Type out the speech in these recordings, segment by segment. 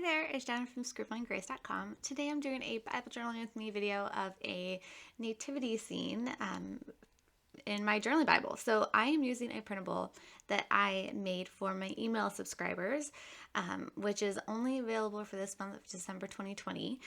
there, it's Jen from scribblinggrace.com. Today I'm doing a Bible journaling with me video of a nativity scene in my journaling Bible. So I am using a printable that I made for my email subscribers, which is only available for this month of December 2020.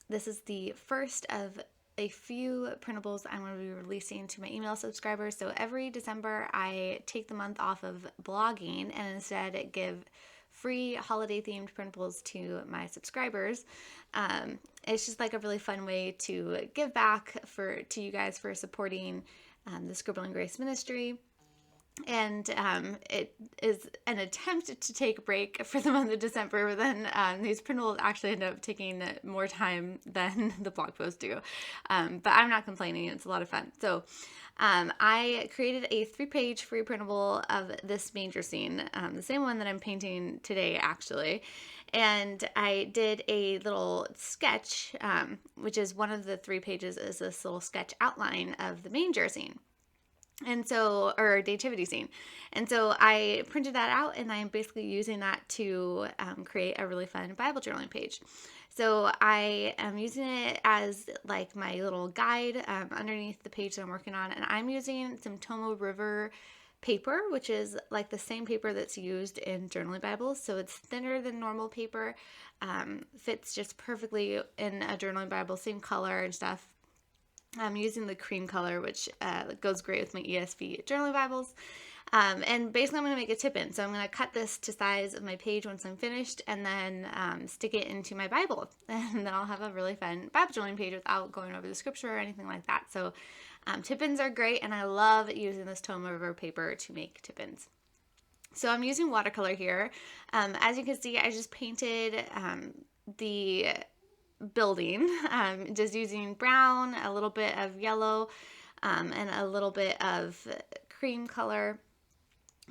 This is the first of a few printables I'm going to be releasing to my email subscribers. So every December I take the month off of blogging and instead give free holiday themed printables to my subscribers. It's just like a really fun way to give back to you guys for supporting the Scribbling Grace ministry. And it is an attempt to take a break for the month of December, but then these printables actually end up taking more time than the blog posts do. But I'm not complaining. It's a lot of fun. So I created a 3-page free printable of this manger scene, the same one that I'm painting today, actually. And I did a little sketch, which is one of the 3 pages is this little sketch outline of the manger scene. Or nativity scene. And so I printed that out and I'm basically using that to create a really fun Bible journaling page. So I am using it as like my little guide underneath the page that I'm working on. And I'm using some Tomo River paper, which is like the same paper that's used in journaling Bibles. So it's thinner than normal paper, fits just perfectly in a journaling Bible, same color and stuff. I'm using the cream color, which goes great with my ESV journaling Bibles. And basically I'm going to make a tip-in. So I'm going to cut this to size of my page once I'm finished and then stick it into my Bible. And then I'll have a really fun Bible journaling page without going over the scripture or anything like that. So tip-ins are great, and I love using this Tomo River paper to make tip-ins. So I'm using watercolor here. As you can see, I just painted the building, just using brown, a little bit of yellow, and a little bit of cream color.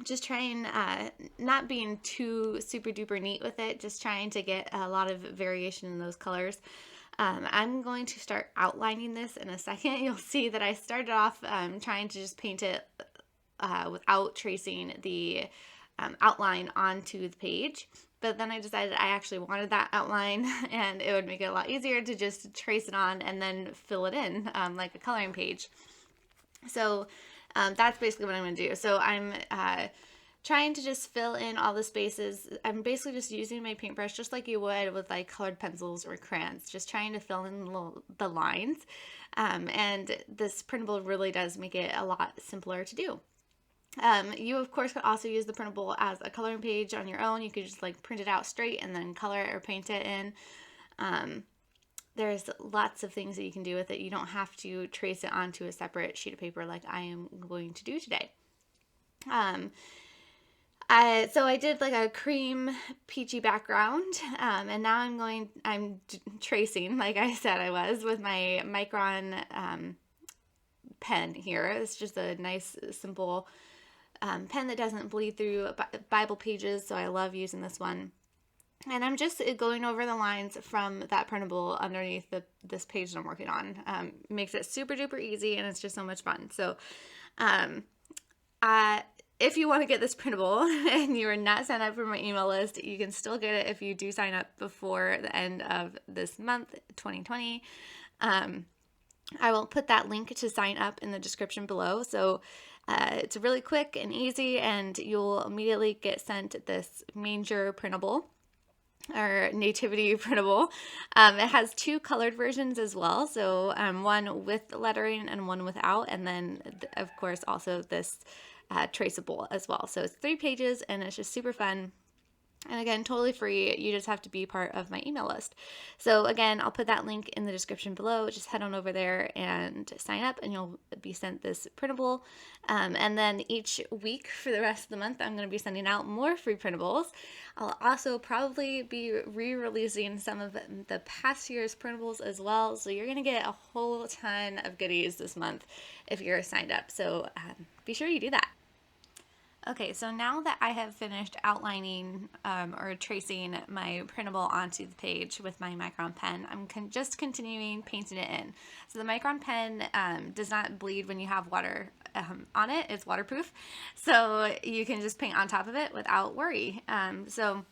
Just trying, not being too super duper neat with it, just trying to get a lot of variation in those colors. I'm going to start outlining this in a second. You'll see that I started off trying to just paint it without tracing the outline onto the page. But then I decided I actually wanted that outline and it would make it a lot easier to just trace it on and then fill it in like a coloring page. So that's basically what I'm going to do. So I'm trying to just fill in all the spaces. I'm basically just using my paintbrush just like you would with like colored pencils or crayons, just trying to fill in the lines. And this printable really does make it a lot simpler to do. You of course could also use the printable as a coloring page on your own. You could just like print it out straight and then color it or paint it in. There's lots of things that you can do with it. You don't have to trace it onto a separate sheet of paper like I am going to do today. So I did like a cream peachy background, and now I'm tracing like I said I was with my Micron pen here. It's just a nice simple pen that doesn't bleed through Bible pages, so I love using this one. And I'm just going over the lines from that printable underneath this page that I'm working on. Makes it super duper easy, and it's just so much fun. So if you want to get this printable and you are not signed up for my email list, you can still get it if you do sign up before the end of this month, 2020. I will put that link to sign up in the description below. So it's really quick and easy, and you'll immediately get sent this manger printable or nativity printable. It has 2 colored versions as well. So one with lettering and one without. And then of course also this traceable as well. So it's 3 pages and it's just super fun. And again, totally free. You just have to be part of my email list. So again, I'll put that link in the description below. Just head on over there and sign up and you'll be sent this printable. And then each week for the rest of the month, I'm going to be sending out more free printables. I'll also probably be re-releasing some of the past year's printables as well. So you're going to get a whole ton of goodies this month if you're signed up. So be sure you do that. Okay, so now that I have finished outlining or tracing my printable onto the page with my Micron pen, I'm just continuing painting it in. So the Micron pen does not bleed when you have water on it. It's waterproof, so you can just paint on top of it without worry. So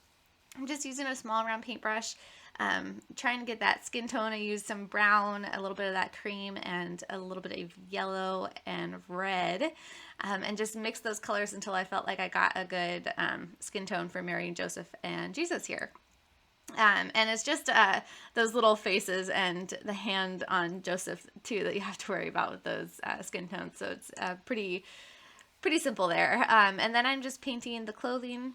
I'm just using a small round paintbrush, trying to get that skin tone. I used some brown, a little bit of that cream, and a little bit of yellow and red, and just mix those colors until I felt like I got a good skin tone for Mary and Joseph and Jesus here. And it's just those little faces and the hand on Joseph too that you have to worry about with those skin tones. So it's pretty simple there. And then I'm just painting the clothing.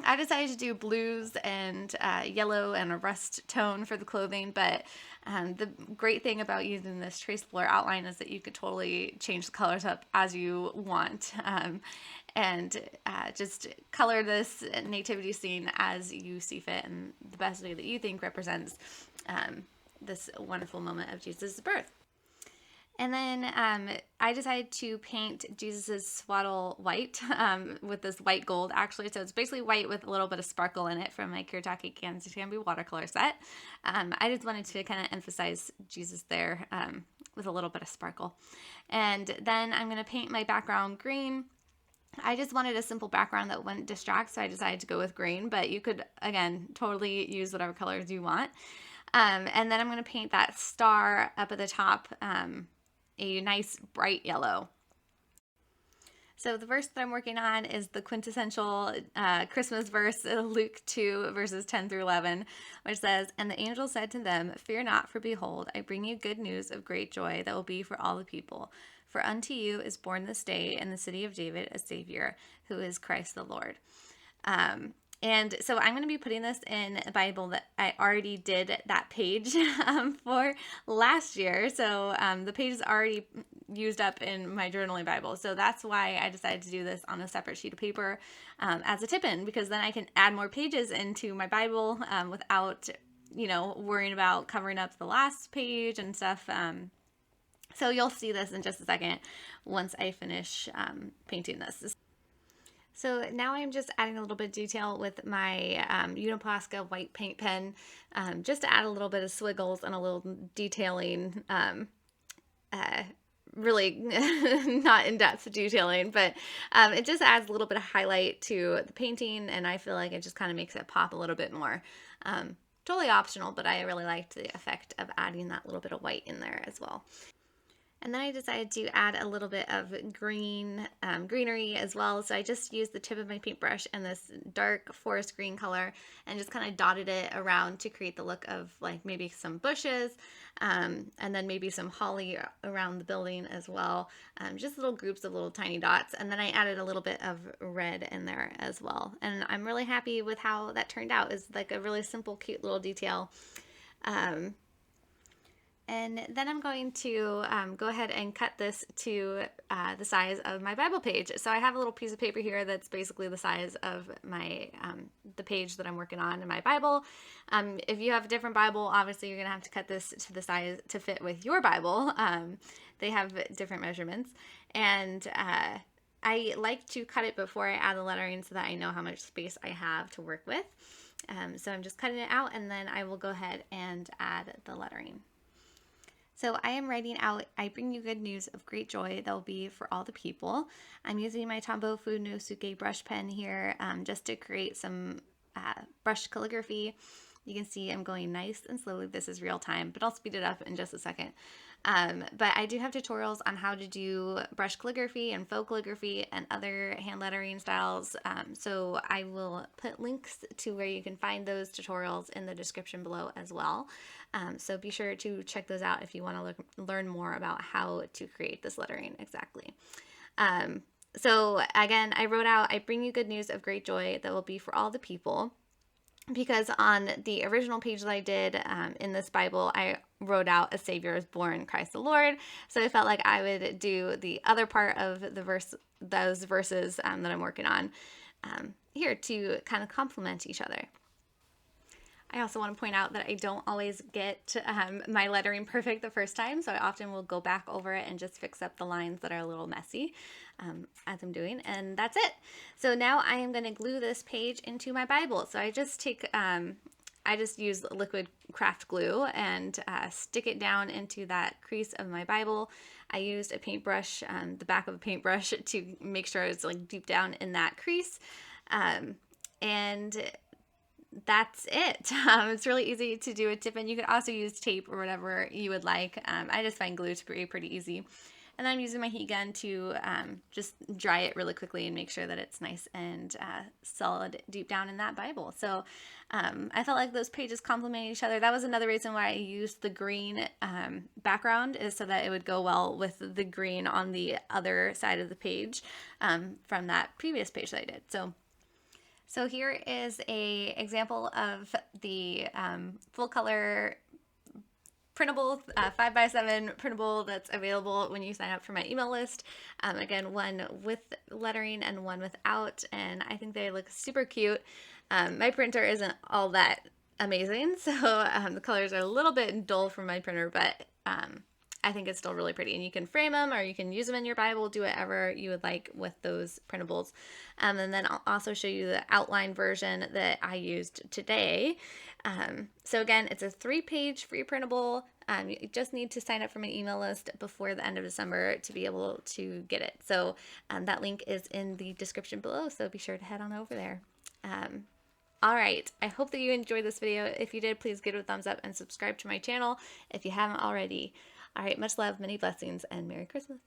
I decided to do blues and yellow and a rust tone for the clothing, but the great thing about using this traceable or outline is that you could totally change the colors up as you want, and just color this nativity scene as you see fit and the best way that you think represents this wonderful moment of Jesus' birth. And then I decided to paint Jesus' swaddle white with this white gold, actually. So it's basically white with a little bit of sparkle in it from my Kirtaki Kansas Canby watercolor set. I just wanted to kind of emphasize Jesus there with a little bit of sparkle. And then I'm going to paint my background green. I just wanted a simple background that wouldn't distract, so I decided to go with green. But you could, again, totally use whatever colors you want. And then I'm going to paint that star up at the top, a nice bright yellow. So the verse that I'm working on is the quintessential Christmas verse, Luke 2, verses 10 through 11, which says, "And the angel said to them, Fear not, for behold, I bring you good news of great joy that will be for all the people. For unto you is born this day in the city of David a Savior, who is Christ the Lord." And so I'm going to be putting this in a Bible that I already did that page for last year. So the page is already used up in my journaling Bible. So that's why I decided to do this on a separate sheet of paper as a tip-in, because then I can add more pages into my Bible without, worrying about covering up the last page and stuff. So you'll see this in just a second once I finish painting this. So now I'm just adding a little bit of detail with my Uniplaska white paint pen, just to add a little bit of swiggles and a little detailing, really not in-depth detailing, but it just adds a little bit of highlight to the painting, and I feel like it just kind of makes it pop a little bit more. Totally optional, but I really liked the effect of adding that little bit of white in there as well. And then I decided to add a little bit of greenery as well. So I just used the tip of my paintbrush and this dark forest green color and just kind of dotted it around to create the look of like maybe some bushes and then maybe some holly around the building as well. Just little groups of little tiny dots. And then I added a little bit of red in there as well. And I'm really happy with how that turned out. It's like a really simple, cute little detail. And then I'm going to go ahead and cut this to the size of my Bible page. So I have a little piece of paper here that's basically the size of my the page that I'm working on in my Bible. If you have a different Bible, obviously you're going to have to cut this to the size to fit with your Bible. They have different measurements. And I like to cut it before I add the lettering so that I know how much space I have to work with. So I'm just cutting it out, and then I will go ahead and add the lettering. So I am writing out, "I bring you good news of great joy that will be for all the people." I'm using my Tombow Funosuke brush pen here just to create some brush calligraphy. You can see I'm going nice and slowly. This is real time, but I'll speed it up in just a second. But I do have tutorials on how to do brush calligraphy and faux calligraphy and other hand lettering styles. So I will put links to where you can find those tutorials in the description below as well. So be sure to check those out if you want to learn more about how to create this lettering exactly. So again, I wrote out, "I bring you good news of great joy that will be for all the people," because on the original page that I did in this Bible, I wrote out, "A Savior is born, Christ the Lord." So I felt like I would do the other part of those verses that I'm working on here to kind of complement each other. I also want to point out that I don't always get my lettering perfect the first time, so I often will go back over it and just fix up the lines that are a little messy as I'm doing, and that's it. So now I am going to glue this page into my Bible. So I just use liquid craft glue and stick it down into that crease of my Bible. I used a paintbrush, the back of a paintbrush, to make sure it's like deep down in that crease. And that's it. It's really easy to do a tip, and you could also use tape or whatever you would like. I just find glue to be pretty easy. And then I'm using my heat gun to just dry it really quickly and make sure that it's nice and solid deep down in that Bible. So I felt like those pages complement each other. That was another reason why I used the green background, is so that it would go well with the green on the other side of the page from that previous page that I did. So here is a example of the full color printable 5x7 printable that's available when you sign up for my email list. Again, one with lettering and one without, and I think they look super cute. My printer isn't all that amazing, so the colors are a little bit dull from my printer, but I think it's still really pretty, and you can frame them or you can use them in your Bible, do whatever you would like with those printables. And then I'll also show you the outline version that I used today. So again, it's a 3-page free printable. You just need to sign up for my email list before the end of December to be able to get it. So that link is in the description below, so be sure to head on over there. All right, I hope that you enjoyed this video. If you did, please give it a thumbs up and subscribe to my channel if you haven't already. All right, much love, many blessings, and Merry Christmas.